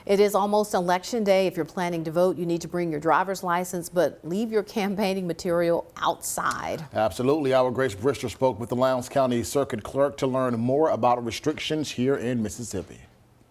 It is almost election day. If you're planning to vote, you need to bring your driver's license, but leave your campaigning material outside. Absolutely. Our Grace Brister spoke with the Lowndes County Circuit Clerk to learn more about restrictions here in Mississippi.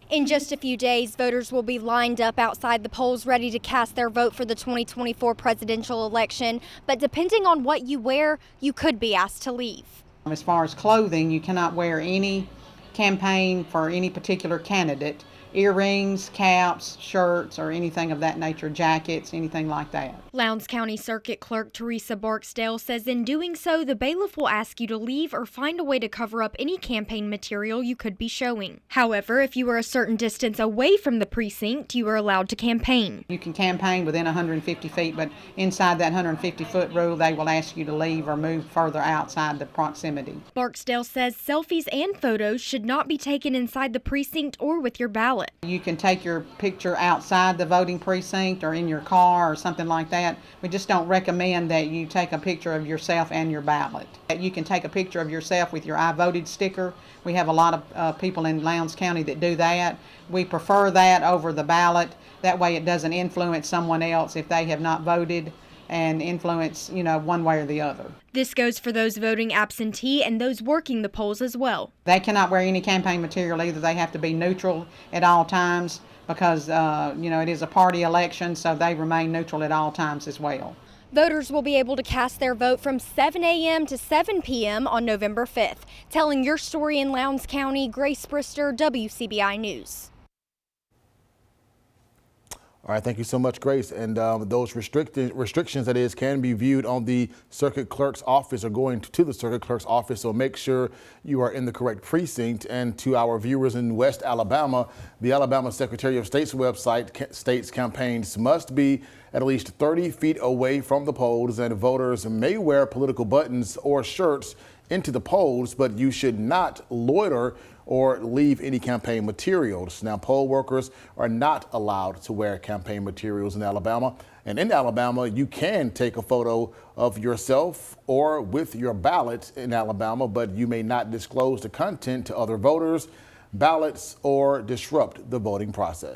In just a few days, voters will be lined up outside the polls ready to cast their vote for the 2024 presidential election. But depending on what you wear, you could be asked to leave. As far as clothing, you cannot wear any campaign for any particular candidate. Earrings, caps, shirts, or anything of that nature, jackets, anything like that. Lowndes County Circuit Clerk Teresa Barksdale says in doing so, the bailiff will ask you to leave or find a way to cover up any campaign material you could be showing. However, if you are a certain distance away from the precinct, you are allowed to campaign. You can campaign within 150 feet, but inside that 150-foot rule, they will ask you to leave or move further outside the proximity. Barksdale says selfies and photos should not be taken inside the precinct or with your ballot. You can take your picture outside the voting precinct or in your car or something like that. We just don't recommend that you take a picture of yourself and your ballot. You can take a picture of yourself with your I voted sticker. We have a lot of people in Lowndes County that do that. We prefer that over the ballot. That way it doesn't influence someone else if they have not voted and influence, one way or the other. This goes for those voting absentee and those working the polls as well. They cannot wear any campaign material either. They have to be neutral at all times because, it is a party election, so they remain neutral at all times as well. Voters will be able to cast their vote from 7 a.m. to 7 p.m. on November 5th. Telling your story in Lowndes County, Grace Brister, WCBI News. All right, thank you so much, Grace. And those restrictions, that is, can be viewed on the circuit clerk's office or going to the circuit clerk's office. So make sure you are in the correct precinct. And to our viewers in West Alabama, the Alabama Secretary of State's website states campaigns must be at least 30 feet away from the polls, and voters may wear political buttons or shirts into the polls, but you should not loiter or leave any campaign materials. Now, poll workers are not allowed to wear campaign materials in Alabama. And in Alabama, you can take a photo of yourself or with your ballot in Alabama, but you may not disclose the content to other voters, ballots, or disrupt the voting process.